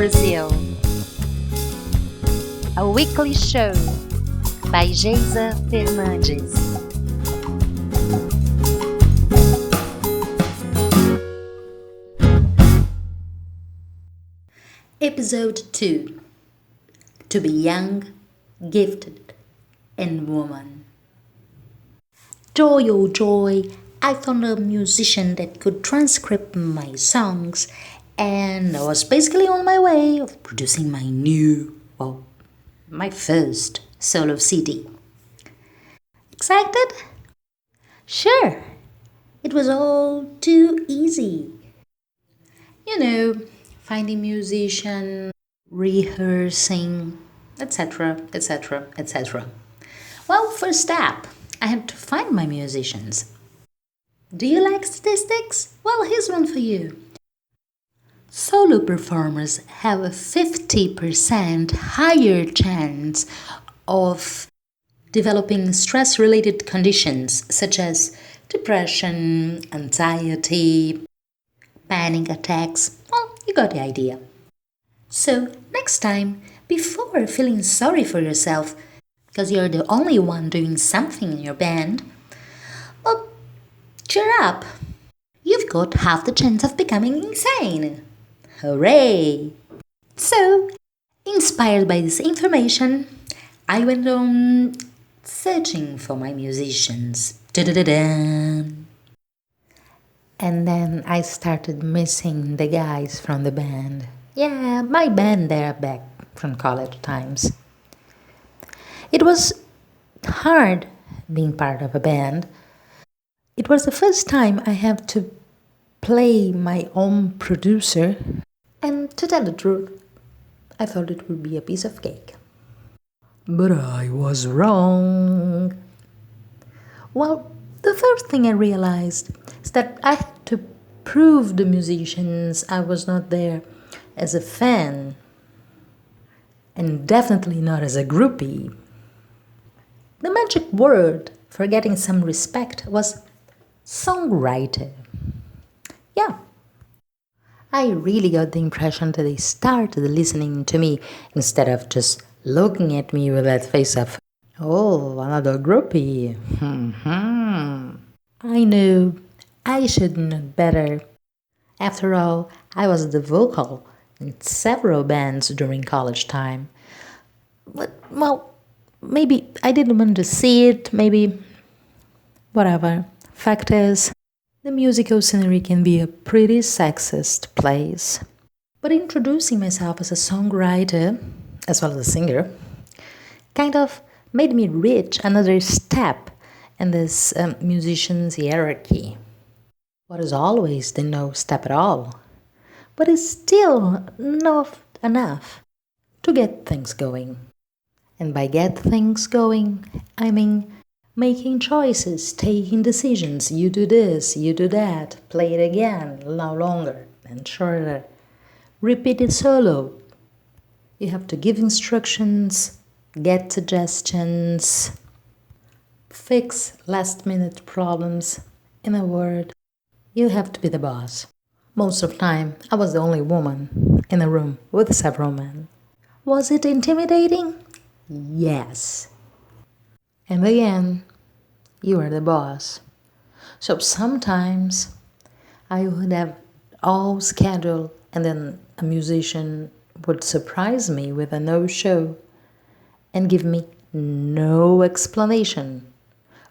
Brazil. A weekly show by Geisa Fernandes. Episode 2. To be young, gifted, and woman. Joy, oh joy, I found a musician that could transcribe my songs, and I was basically on my way of producing my first solo CD. Excited? Sure, it was all too easy. Finding musician, rehearsing, etc., etc., etc. Well, first step, I had to find my musicians. Do you like statistics? Well, here's one for you. Solo performers have a 50% higher chance of developing stress-related conditions such as depression, anxiety, panic attacks. Well, you got the idea. So, next time, before feeling sorry for yourself, because you're the only one doing something in your band, well, cheer up. You've got half the chance of becoming insane. Hooray! So, inspired by this information, I went on searching for my musicians. Da-da-da-da. And then I started missing the guys from the band. Yeah, my band there back from college times. It was hard being part of a band. It was the first time I had to play my own producer. And to tell the truth, I thought it would be a piece of cake. But I was wrong. Well, the first thing I realized is that I had to prove the musicians I was not there as a fan, and definitely not as a groupie. The magic word for getting some respect was songwriter. Yeah, I really got the impression that they started listening to me instead of just looking at me with that face of, oh, another groupie. I knew I should know better. After all, I was the vocal in several bands during college time. But, well, maybe I didn't want to see it, maybe whatever. Fact is, the musical scenery can be a pretty sexist place. But introducing myself as a songwriter, as well as a singer, kind of made me reach another step in this musician's hierarchy. What is always the no step at all, but is still not enough to get things going. And by get things going, I mean making choices, taking decisions. You do this, you do that, play it again, no longer and shorter. Repeat it solo. You have to give instructions, get suggestions, fix last-minute problems. In a word, you have to be the boss. Most of the time, I was the only woman in a room with several men. Was it intimidating? Yes. And again, you are the boss. So sometimes I would have all scheduled, and then a musician would surprise me with a no-show and give me no explanation.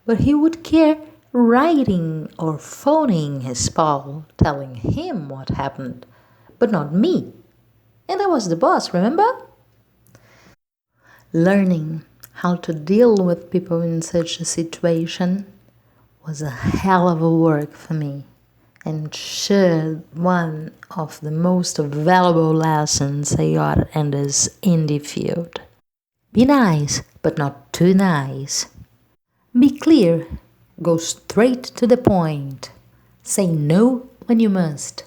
But he would care writing or phoning his pal, telling him what happened, but not me. And I was the boss, remember? Learning how to deal with people in such a situation was a hell of a work for me, and sure one of the most valuable lessons I got in this indie field. Be nice, but not too nice. Be clear, go straight to the point. Say no when you must,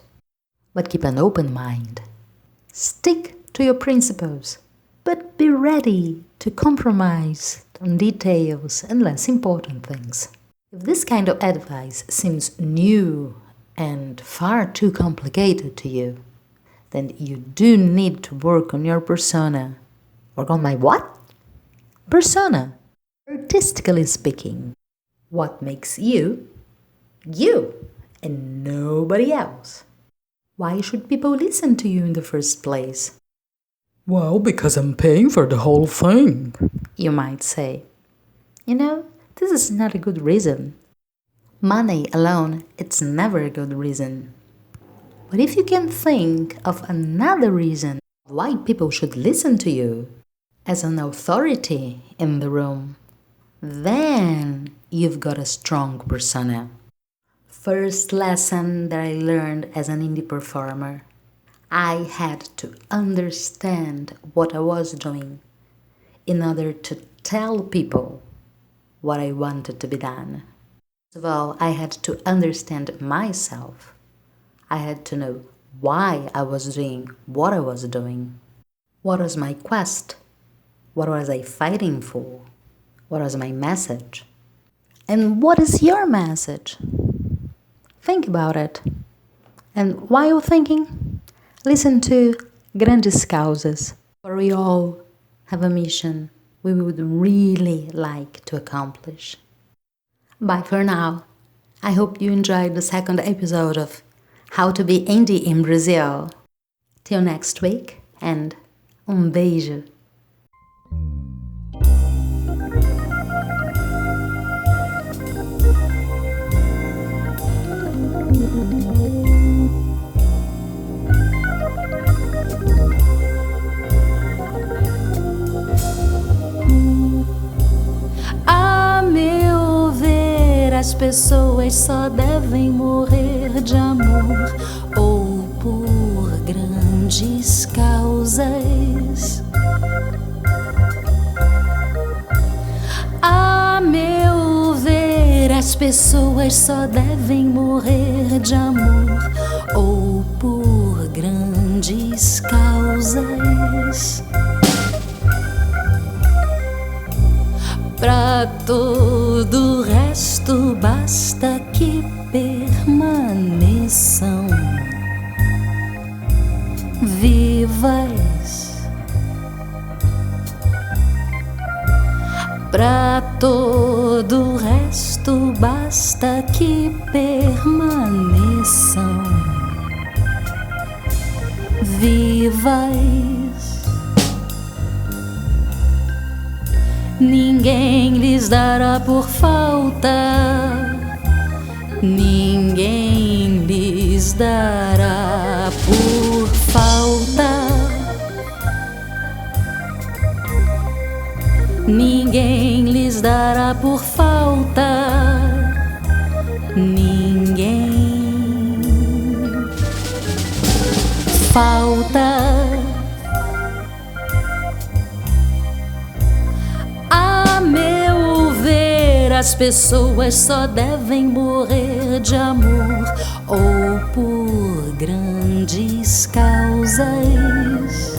but keep an open mind. Stick to your principles, but be ready to compromise on details and less important things. If this kind of advice seems new and far too complicated to you, then you do need to work on your persona. Work on my what? Persona. Artistically speaking, what makes you, you, and nobody else? Why should people listen to you in the first place? Well, because I'm paying for the whole thing. You might say. You know, this is not a good reason. Money alone, it's never a good reason. But if you can think of another reason why people should listen to you as an authority in the room, then you've got a strong persona. First lesson that I learned as an indie performer. I had to understand what I was doing in order to tell people what I wanted to be done. First of all, I had to understand myself. I had to know why I was doing what I was doing. What was my quest? What was I fighting for? What was my message? And what is your message? Think about it. And while thinking, listen to Grandes Causas, where we all have a mission we would really like to accomplish. Bye for now. I hope you enjoyed the second episode of How to be Indie in Brazil. Till next week, and beijo. A meu ver, as pessoas só devem morrer de amor ou por grandes causas. A meu ver, as pessoas só devem morrer de amor ou por grandes causas. Pra todo o resto basta que permaneçam vivas. Pra todo o resto basta que permaneçam vivas. Ninguém lhes dará por falta, ninguém lhes dará por falta, ninguém lhes dará por falta, ninguém falta. As pessoas só devem morrer de amor ou por grandes causas.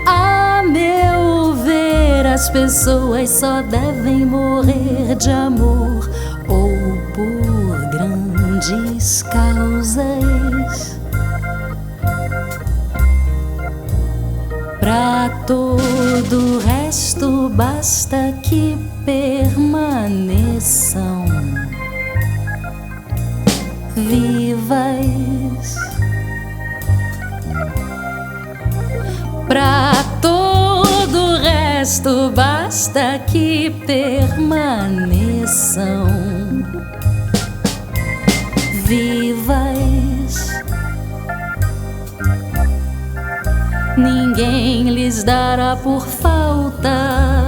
A meu ver, as pessoas só devem morrer de amor ou por grandes causas. Pra todo o resto basta que permaneçam vivas. Pra todo o resto basta que permaneçam vivas. Ninguém lhes dará por falta,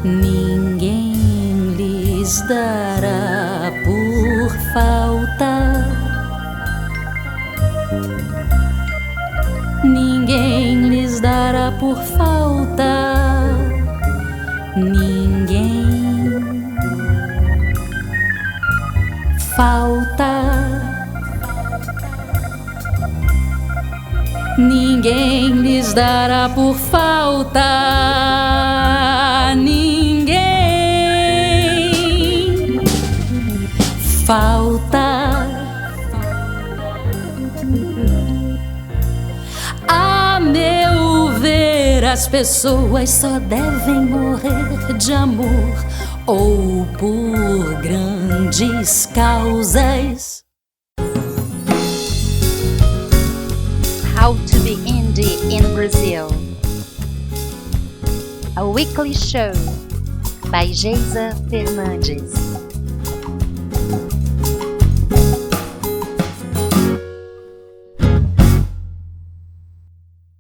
ninguém lhes dará por falta, ninguém lhes dará por falta, ninguém falta. Ninguém lhes dará por falta, ninguém falta. as pessoas só devem morrer de amor ou por grandes causas. How to be Indie in Brazil. A weekly show by Geisa Fernandes.